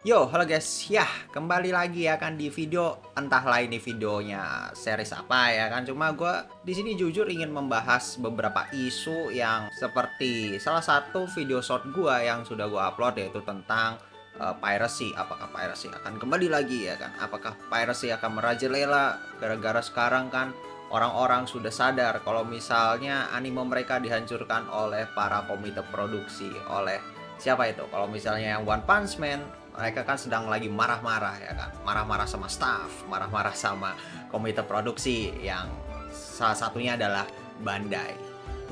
Yo, halo guys. Ya, kembali lagi ya kan di video entahlah ini videonya series apa ya kan. Cuma gue di sini jujur ingin membahas beberapa isu yang seperti salah satu video short gue yang sudah gue upload yaitu tentang piracy. Apakah piracy akan kembali lagi ya kan? Apakah piracy akan merajalela gara-gara sekarang kan orang-orang sudah sadar kalau misalnya anime mereka dihancurkan oleh para komite produksi, oleh siapa itu? Kalau misalnya yang One Punch Man, mereka kan sedang lagi marah-marah ya kan, marah-marah sama staff, marah-marah sama komite produksi yang salah satunya adalah Bandai.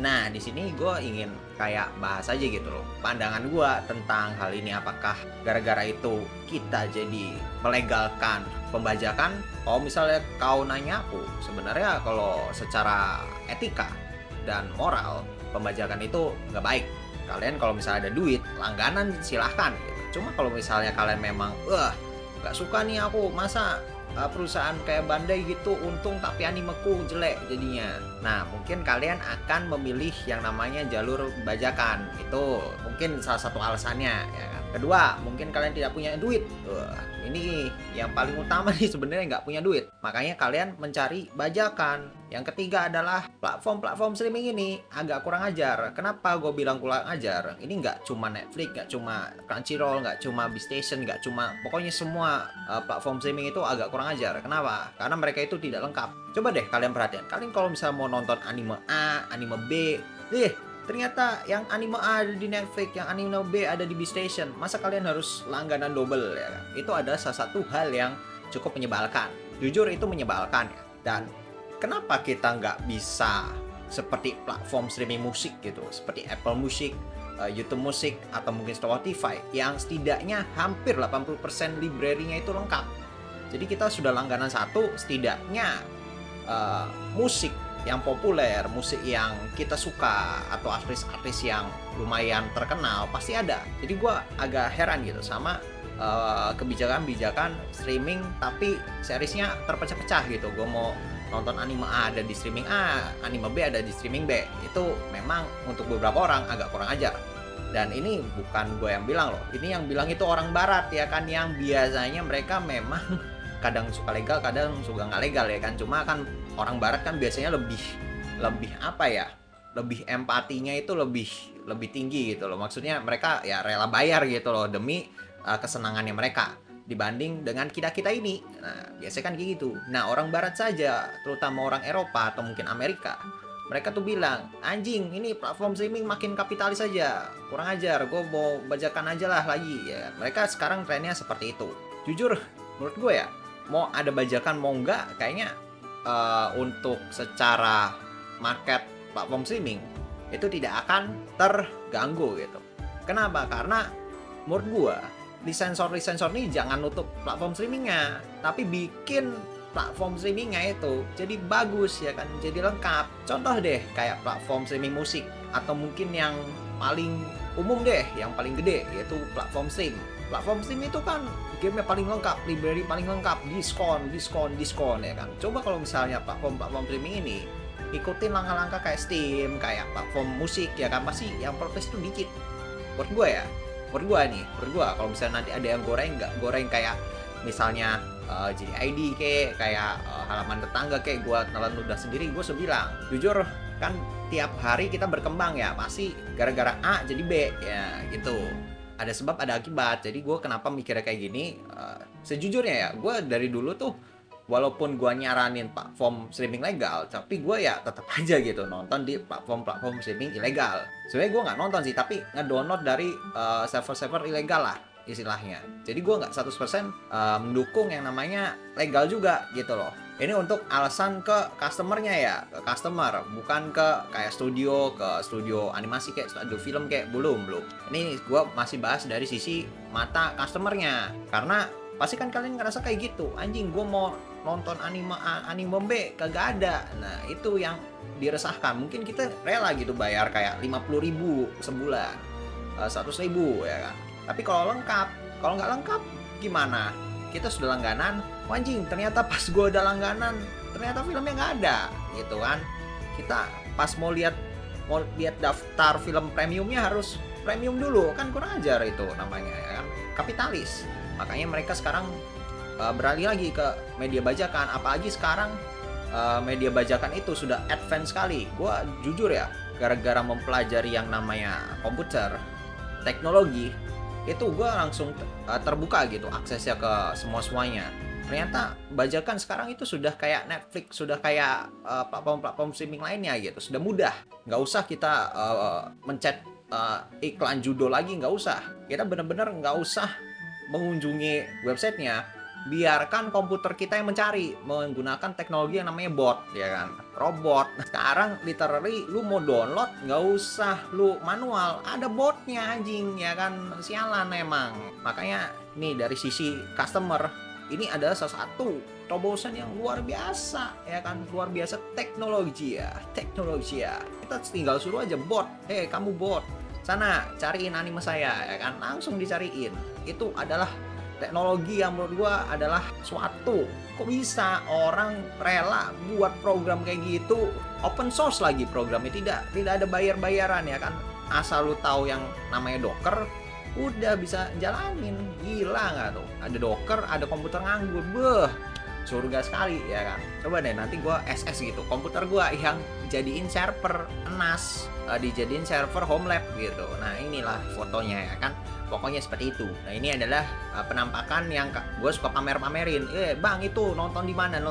Nah, di sini gue ingin kayak bahas aja gitu loh, pandangan gue tentang hal ini. Apakah gara-gara itu kita jadi melegalkan pembajakan? Kalau misalnya kau nanya aku, sebenarnya kalau secara etika dan moral, pembajakan itu nggak baik. Kalian kalau misalnya ada duit, langganan silahkan gitu. Cuma kalau misalnya kalian memang nggak suka nih aku, masa perusahaan kayak Bandai gitu untung tapi animeku jelek jadinya. Nah, mungkin kalian akan memilih yang namanya jalur bajakan. Itu mungkin salah satu alasannya ya kan. Kedua, mungkin kalian tidak punya duit. Ini yang paling utama nih sebenarnya, nggak punya duit. Makanya kalian mencari bajakan. Yang ketiga adalah platform-platform streaming ini agak kurang ajar. Kenapa gue bilang kurang ajar? Ini nggak cuma Netflix, nggak cuma Crunchyroll, nggak cuma Beastation, nggak cuma, pokoknya semua platform streaming itu agak kurang ajar. Kenapa? Karena mereka itu tidak lengkap. Coba deh kalian perhatian. Kalian kalau misalnya mau nonton anime A, anime B, ternyata yang anime A ada di Netflix, yang anime B ada di Beastation. Masa kalian harus langganan double ya kan? Itu adalah salah satu hal yang cukup menyebalkan. Jujur itu menyebalkan ya. Dan kenapa kita nggak bisa seperti platform streaming musik gitu, seperti Apple Music, YouTube Music, atau mungkin Spotify, yang setidaknya hampir 80% library-nya itu lengkap. Jadi kita sudah langganan satu, setidaknya musik yang populer, musik yang kita suka, atau artis-artis yang lumayan terkenal pasti ada. Jadi gue agak heran gitu sama kebijakan-kebijakan streaming tapi seriesnya terpecah-pecah gitu. Gue mau nonton anime A ada di streaming A, anime B ada di streaming B. Itu memang untuk beberapa orang agak kurang ajar. Dan ini bukan gue yang bilang loh, ini yang bilang itu orang barat ya kan, yang biasanya mereka memang kadang suka legal, kadang suka nggak legal ya kan. Cuma kan orang barat kan biasanya lebih apa ya, lebih empatinya itu lebih tinggi gitu loh. Maksudnya mereka ya rela bayar gitu loh demi kesenangannya mereka dibanding dengan kita ini. Nah, biasanya kan kayak gitu. Nah, orang barat saja, terutama orang Eropa atau mungkin Amerika, mereka tuh bilang, anjing ini platform streaming makin kapitalis saja, kurang ajar, gue mau bajakan aja lah lagi ya. Mereka sekarang trennya seperti itu. Jujur menurut gue ya, mau ada bajakan mau enggak, kayaknya untuk secara market platform streaming itu tidak akan terganggu gitu. Kenapa? Karena menurut gua lisensor ini jangan nutup platform streamingnya, tapi bikin platform streamingnya itu jadi bagus ya kan, jadi lengkap. Contoh deh kayak platform streaming musik, atau mungkin yang paling umum deh, yang paling gede, yaitu platform stream. Platform stream itu kan game-nya paling lengkap, library paling lengkap, diskon ya kan. Coba kalau misalnya platform streaming ini ikutin langkah-langkah kayak Steam, kayak platform musik ya kan, pasti yang protes itu dikit. Menurut gue kalau misalnya nanti ada yang nggak goreng kayak misalnya JID kayak halaman tetangga kayak gue telan udah sendiri, gue bilang jujur kan tiap hari kita berkembang ya, pasti gara-gara A jadi B ya gitu. Ada sebab ada akibat. Jadi gue kenapa mikirnya kayak gini, sejujurnya ya gue dari dulu tuh walaupun gue nyaranin platform streaming legal, tapi gue ya tetap aja gitu nonton di platform streaming ilegal. Sebenarnya gue nggak nonton sih, tapi ngedownload dari server-server ilegal lah istilahnya. Jadi gue nggak 100% mendukung yang namanya legal juga gitu loh. Ini untuk alasan ke customernya ya, ke customer, bukan ke kayak ke studio animasi kayak studio film kayak belum. Ini gue masih bahas dari sisi mata customernya, karena pasti kan kalian ngerasa kayak gitu, anjing gue mau nonton anime B kagak ada. Nah itu yang diresahkan. Mungkin kita rela gitu bayar kayak 50.000 sebulan, 100.000 ya kan. Tapi kalau nggak lengkap gimana? Kita sudah langganan, anjing ternyata pas gue udah langganan ternyata filmnya nggak ada gitu kan. Kita pas mau lihat daftar film premiumnya harus premium dulu kan, kurang ajar itu namanya ya kan, kapitalis. Makanya mereka sekarang beralih lagi ke media bajakan. Apalagi sekarang media bajakan itu sudah advance sekali. Gua jujur ya, gara-gara mempelajari yang namanya komputer, teknologi, itu gue langsung terbuka gitu aksesnya ke semua-semuanya. Ternyata bajakan sekarang itu sudah kayak Netflix, sudah kayak platform-platform streaming lainnya gitu, sudah mudah. Nggak usah kita mencet iklan judul lagi, nggak usah. Kita benar-benar nggak usah mengunjungi websitenya, biarkan komputer kita yang mencari menggunakan teknologi yang namanya bot, ya kan, robot. Sekarang literally lu mau download nggak usah lu manual, ada botnya anjing, ya kan, sialan emang. Makanya nih dari sisi customer ini adalah salah satu terobosan yang luar biasa, ya kan, luar biasa teknologi ya, kita tinggal suruh aja bot, kamu bot sana cariin anime saya, ya kan, langsung dicariin. Itu adalah teknologi yang menurut gua adalah suatu, kok bisa orang rela buat program kayak gitu, open source lagi programnya, tidak ada bayar-bayaran, ya kan, asal lu tahu yang namanya Docker udah bisa jalanin. Gila nggak tuh, ada Docker, ada komputer nganggur, surga sekali, ya kan. Coba deh nanti gua SS gitu, komputer gua yang jadiin server NAS, dijadiin server home lab gitu. Nah inilah fotonya, ya kan. Pokoknya seperti itu. Nah ini adalah penampakan yang gue suka pamerin. Bang itu nonton di mana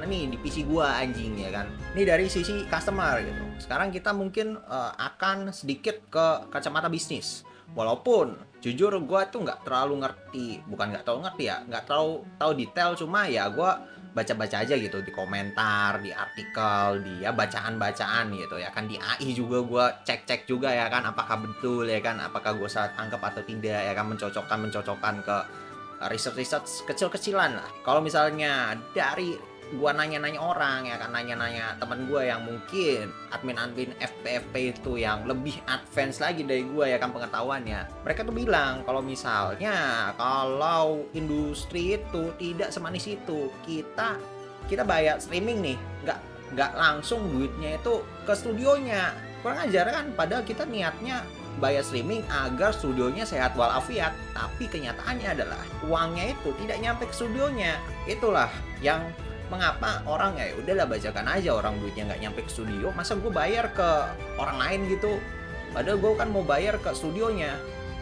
nih, di PC gue anjing, ya kan. Ini dari sisi customer gitu. Sekarang kita mungkin akan sedikit ke kacamata bisnis. Walaupun jujur gue tuh nggak terlalu ngerti, bukan nggak terlalu ngerti ya, nggak terlalu tahu detail, cuma ya gue baca-baca aja gitu di komentar, di artikel, di ya bacaan-bacaan gitu, ya kan. Di AI juga gue cek-cek juga, ya kan, apakah betul, ya kan, apakah gue salah tangkap atau tidak, ya kan, mencocokkan ke riset-riset kecil-kecilan lah. Kalau misalnya dari gue nanya-nanya orang, ya kan, nanya-nanya temen gue yang mungkin admin FPFP itu yang lebih advance lagi dari gue, ya kan, pengetahuannya, mereka tuh bilang kalau misalnya kalau industri itu tidak semanis itu, kita bayar streaming nih, nggak langsung duitnya itu ke studionya. Kurang ajar kan, padahal kita niatnya bayar streaming agar studionya sehat walafiat, tapi kenyataannya adalah uangnya itu tidak nyampe ke studionya. Itulah yang mengapa orang ya udahlah bajakan aja, orang duitnya nggak nyampe ke studio, masa gue bayar ke orang lain gitu, padahal gue kan mau bayar ke studionya.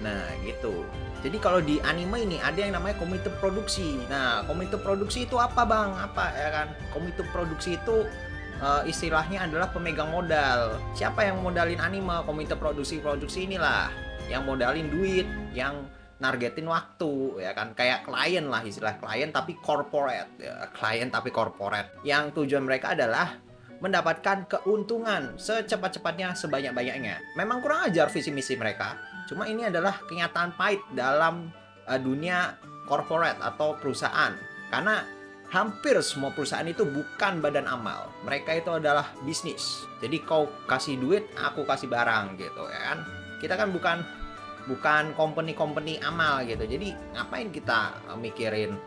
Nah gitu. Jadi kalau di anime ini ada yang namanya komite produksi. Nah komite produksi itu apa bang? Apa, ya kan, komite produksi itu istilahnya adalah pemegang modal. Siapa yang modalin anime? Komite produksi inilah yang modalin duit, yang nargetin waktu, ya kan, kayak klien lah, istilah klien tapi corporate, ya, klien tapi corporate, yang tujuan mereka adalah mendapatkan keuntungan secepat-cepatnya, sebanyak-banyaknya. Memang kurang ajar visi misi mereka, cuma ini adalah kenyataan pahit dalam dunia corporate atau perusahaan, karena hampir semua perusahaan itu bukan badan amal, mereka itu adalah bisnis. Jadi kau kasih duit, aku kasih barang gitu, ya kan. Kita kan bukan company amal gitu. Jadi ngapain kita mikirin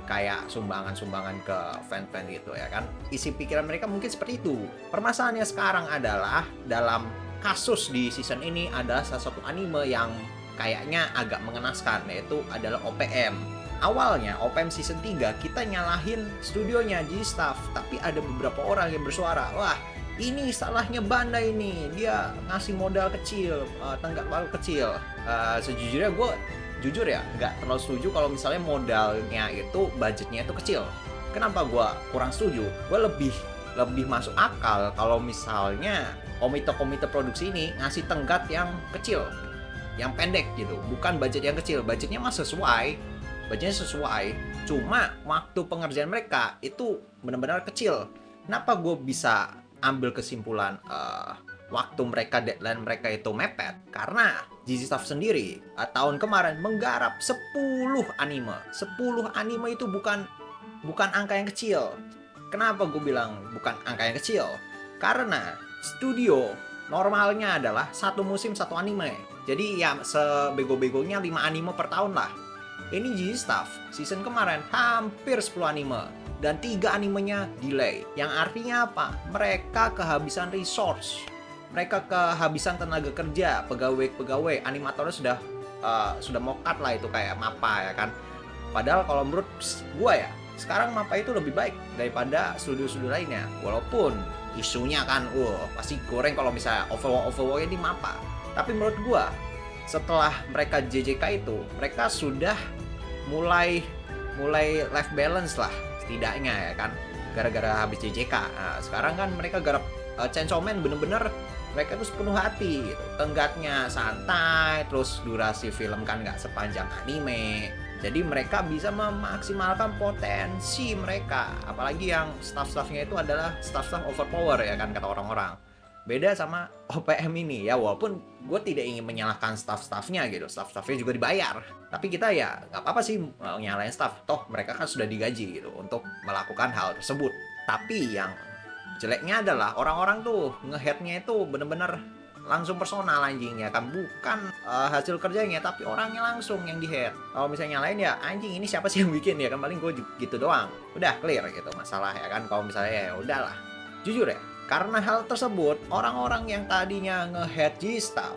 kayak sumbangan ke fan-fan gitu, ya kan. Isi pikiran mereka mungkin seperti itu. Permasalahannya sekarang adalah dalam kasus di season ini adalah salah satu anime yang kayaknya agak mengenaskan, yaitu adalah OPM. Awalnya OPM season 3 kita nyalahin studionya, jadi staff, tapi ada beberapa orang yang bersuara, wah ini salahnya Bandai ini, dia ngasih modal kecil, tenggak baru kecil. Sejujurnya gue jujur ya nggak terlalu setuju kalau misalnya modalnya itu, budgetnya itu kecil. Kenapa gue kurang setuju? Gue lebih masuk akal kalau misalnya komite produksi ini ngasih tenggat yang kecil, yang pendek gitu, bukan budget yang kecil. Budgetnya sesuai, cuma waktu pengerjaan mereka itu benar-benar kecil. Kenapa gue bisa ambil kesimpulan waktu mereka, deadline mereka itu mepet? Karena GZ Staff sendiri tahun kemarin menggarap 10 anime. 10 anime itu bukan angka yang kecil. Kenapa gue bilang bukan angka yang kecil? Karena studio normalnya adalah satu musim satu anime. Jadi ya sebego-begonya 5 anime per tahun lah. Ini GZ Staff season kemarin hampir 10 anime. Dan 3 animenya delay. Yang artinya apa? Mereka kehabisan resource. Mereka kehabisan tenaga kerja, pegawai, animatornya sudah sudah mokat lah itu kayak MAPPA ya kan. Padahal kalau menurut gua ya, sekarang MAPPA itu lebih baik daripada studio-studio lainnya. Walaupun isunya kan, pasti goreng kalau misalnya overwork ini MAPPA. Tapi menurut gua, setelah mereka JJK itu, mereka sudah mulai life balance lah setidaknya ya kan. Gara-gara habis JJK. Nah, sekarang kan mereka garap Chainsaw Man bener-bener mereka tuh sepenuh hati gitu. Tenggatnya santai, terus durasi film kan nggak sepanjang anime. Jadi mereka bisa memaksimalkan potensi mereka. Apalagi yang staff-staffnya itu adalah staff-staff overpower ya kan kata orang-orang. Beda sama OPM ini ya, walaupun gue tidak ingin menyalahkan staff-staffnya gitu. Staff-staffnya juga dibayar. Tapi kita ya nggak apa-apa sih nyalain staff. Toh mereka kan sudah digaji gitu untuk melakukan hal tersebut. Tapi yang jeleknya adalah orang-orang tuh nge-headnya itu bener-bener langsung personal anjing ya kan, bukan hasil kerjanya tapi orangnya langsung yang di head. Kalau misalnya nyalain ya anjing ini siapa sih yang bikin ya kan, paling gue gitu doang udah clear gitu masalah ya kan. Kalau misalnya ya udahlah, jujur ya, karena hal tersebut orang-orang yang tadinya nge-head G-Staff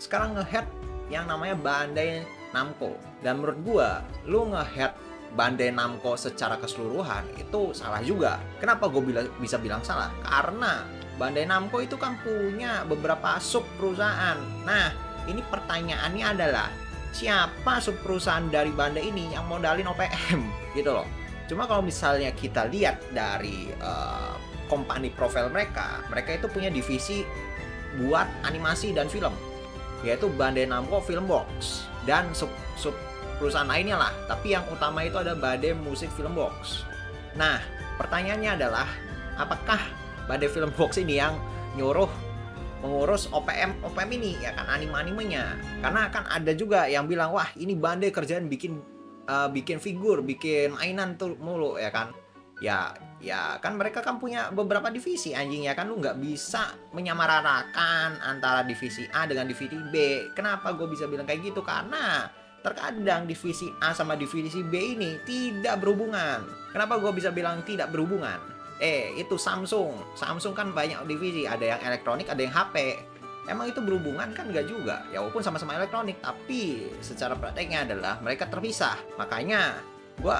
sekarang nge-head yang namanya Bandai Namco. Dan menurut gue lu nge-head Bandai Namco secara keseluruhan itu salah juga. Kenapa gue bisa bilang salah? Karena Bandai Namco itu kan punya beberapa sub perusahaan. Nah, ini pertanyaannya adalah siapa sub perusahaan dari Bandai ini yang modalin OPM gitu loh. Cuma kalau misalnya kita lihat dari company profile mereka itu punya divisi buat animasi dan film, yaitu Bandai Namco Filmworks dan sub perusahaan lainnya lah, tapi yang utama itu ada Bandai Music Filmworks. Nah, pertanyaannya adalah apakah Bandai Filmworks ini yang mengurus OPM ini ya kan, anime-animenya? Karena kan ada juga yang bilang wah ini Bandai kerjaan bikin figur, bikin mainan tuh mulu ya kan. Ya kan mereka kan punya beberapa divisi anjing ya kan, lu nggak bisa menyamaratakan antara divisi A dengan divisi B. Kenapa gue bisa bilang kayak gitu? Karena terkadang divisi A sama divisi B ini tidak berhubungan. Kenapa gue bisa bilang tidak berhubungan? Itu Samsung kan banyak divisi, ada yang elektronik, ada yang HP. Emang itu berhubungan kan? Nggak juga. Ya walaupun sama-sama elektronik, tapi secara prakteknya adalah mereka terpisah. Makanya gue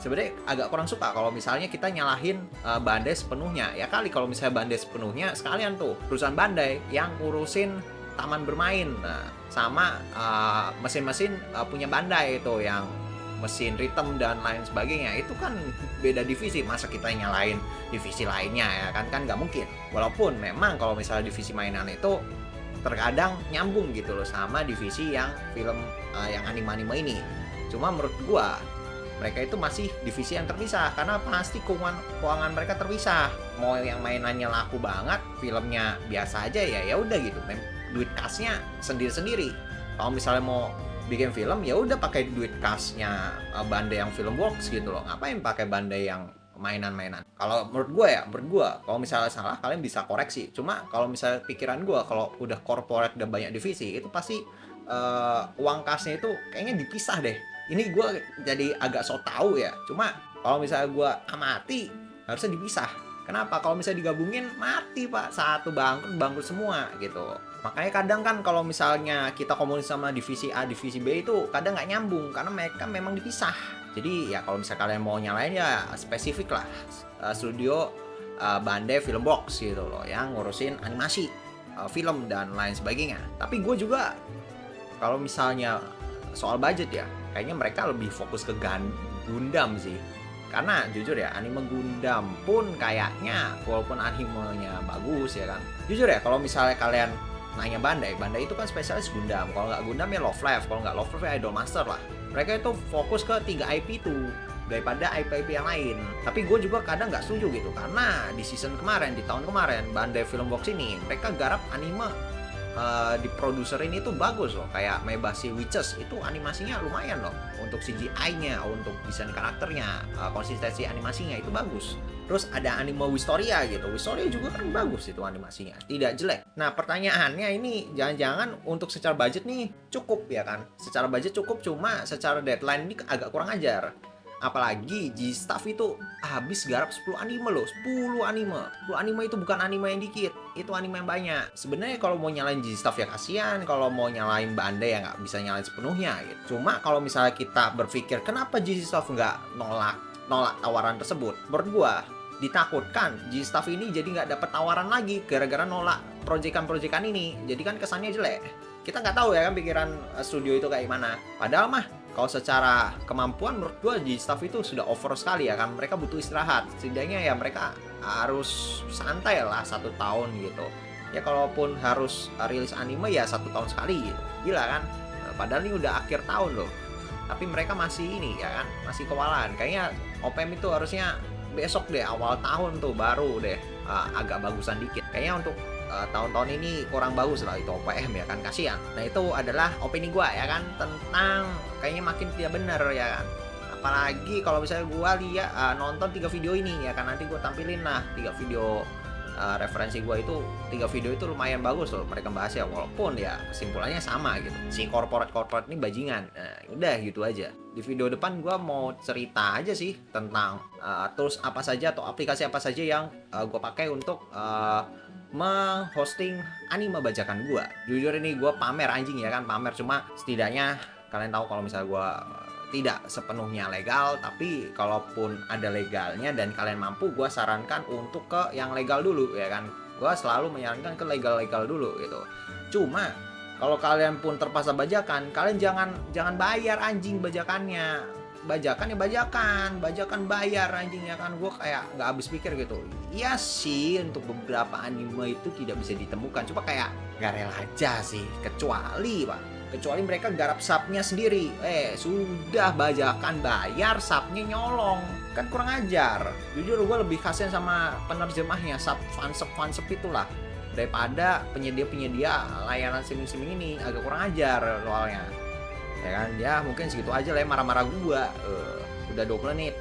sebenarnya agak kurang suka kalau misalnya kita nyalahin Bandai sepenuhnya. Ya kali kalau misalnya Bandai sepenuhnya, sekalian tuh perusahaan Bandai yang urusin taman bermain, nah, sama mesin-mesin punya Bandai itu yang mesin rhythm dan lain sebagainya. Itu kan beda divisi, masa kita nyalain divisi lainnya ya kan nggak mungkin. Walaupun memang kalau misalnya divisi mainan itu terkadang nyambung gitu loh sama divisi yang film yang anime-anime ini. Cuma menurut gua mereka itu masih divisi yang terpisah karena pasti keuangan mereka terpisah. Mau yang mainannya laku banget, filmnya biasa aja ya udah gitu. Duit kasnya sendiri-sendiri. Kalau misalnya mau bikin film ya udah pakai duit kasnya Bandai yang Filmworks gitu loh. Ngapain pakai Bandai yang mainan-mainan? Kalau menurut gue kalau misalnya salah kalian bisa koreksi. Cuma kalau misalnya pikiran gue, kalau udah corporate udah banyak divisi itu pasti uang kasnya itu kayaknya dipisah deh. Ini gue jadi agak so tau ya. Cuma kalau misalnya gue amati harusnya dipisah. Kenapa? Kalau misalnya digabungin mati pak, satu bangkrut semua gitu. Makanya kadang kan kalau misalnya kita komunis sama divisi A, divisi B itu kadang nggak nyambung karena mereka memang dipisah. Jadi ya kalau misalnya kalian mau nyalain ya spesifik lah studio Bandai Filmworks gitu loh yang ngurusin animasi, film dan lain sebagainya. Tapi gue juga kalau misalnya soal budget ya kayaknya mereka lebih fokus ke Gundam sih. Karena jujur ya anime Gundam pun kayaknya walaupun animenya bagus ya kan. Jujur ya kalau misalnya kalian nanya Bandai itu kan spesialis Gundam. Kalau nggak Gundam ya Love Live, kalau nggak Love Live ya Idolmaster lah. Mereka itu fokus ke 3 IP itu daripada IP-IP yang lain. Tapi gue juga kadang nggak setuju gitu karena di season kemarin, di tahun kemarin Bandai Filmworks ini mereka garap anime di produser ini tuh bagus loh. Kayak Mebashi Witches itu animasinya lumayan loh. Untuk CGI-nya, untuk desain karakternya, konsistensi animasinya itu bagus. Terus ada anime Wistoria gitu. Wistoria juga kan bagus itu animasinya, tidak jelek. Nah pertanyaannya ini jangan-jangan untuk secara budget nih cukup ya kan? Secara budget cukup, cuma secara deadline ini agak kurang ajar. Apalagi G-Staff itu habis garap 10 anime loh, 10 anime. 10 anime itu bukan anime yang dikit, itu anime yang banyak. Sebenarnya kalau mau nyalain G-Staff ya kasihan, kalau mau nyalain Bandai ya nggak bisa nyalain sepenuhnya gitu. Cuma kalau misalnya kita berpikir kenapa G-Staff nggak nolak tawaran tersebut, menurut gua ditakutkan G-Staff ini jadi nggak dapat tawaran lagi gara-gara nolak proyekan-proyekan ini. Jadi kan kesannya jelek. Kita nggak tahu ya kan pikiran studio itu kayak gimana. Padahal mah kalau secara kemampuan menurut gue G-Staff itu sudah over sekali ya kan. Mereka butuh istirahat. Setidaknya ya mereka harus santai lah 1 tahun gitu. Ya kalaupun harus rilis anime ya 1 tahun sekali gitu. Gila kan. Padahal ini udah akhir tahun loh. Tapi mereka masih ini ya kan. Masih kewalahan. Kayaknya OPM itu harusnya besok deh, awal tahun tuh baru deh agak bagusan dikit. Kayaknya untuk tahun-tahun ini kurang bagus lah itu OPM ya kan, kasihan. Nah itu adalah opini gue ya kan tentang kayaknya makin tidak benar ya kan. Apalagi kalau misalnya gue lihat nonton 3 video ini ya kan, nanti gue tampilin lah 3 video referensi gue itu. 3 video itu lumayan bagus loh mereka bahas ya, walaupun ya kesimpulannya sama gitu, si corporate ini bajingan. Nah udah gitu aja. Di video depan gue mau cerita aja sih tentang tools apa saja atau aplikasi apa saja yang gue pakai untuk menghosting anime bajakan gue. Jujur ini gue pamer anjing ya kan, pamer, cuma setidaknya kalian tahu kalau misalnya gue tidak sepenuhnya legal, tapi kalaupun ada legalnya dan kalian mampu, gue sarankan untuk ke yang legal dulu ya kan. Gue selalu menyarankan ke legal dulu gitu. Cuma kalau kalian pun terpaksa bajakan, kalian jangan bayar anjing bajakannya. Bajakan bayar anjing ya kan. Gue kayak nggak habis pikir gitu. Iya sih untuk beberapa anime itu tidak bisa ditemukan, cuma kayak nggak rela aja sih. Kecuali mereka garap subnya sendiri. Sudah bajakan bayar, subnya nyolong, kan kurang ajar. Jujur gue lebih kasihan sama penerjemahnya, sub fansub itulah, daripada penyedia layanan streaming ini. Agak kurang ajar soalnya ya kan. Ya mungkin segitu aja lah ya, marah-marah gua. Udah 20 menit.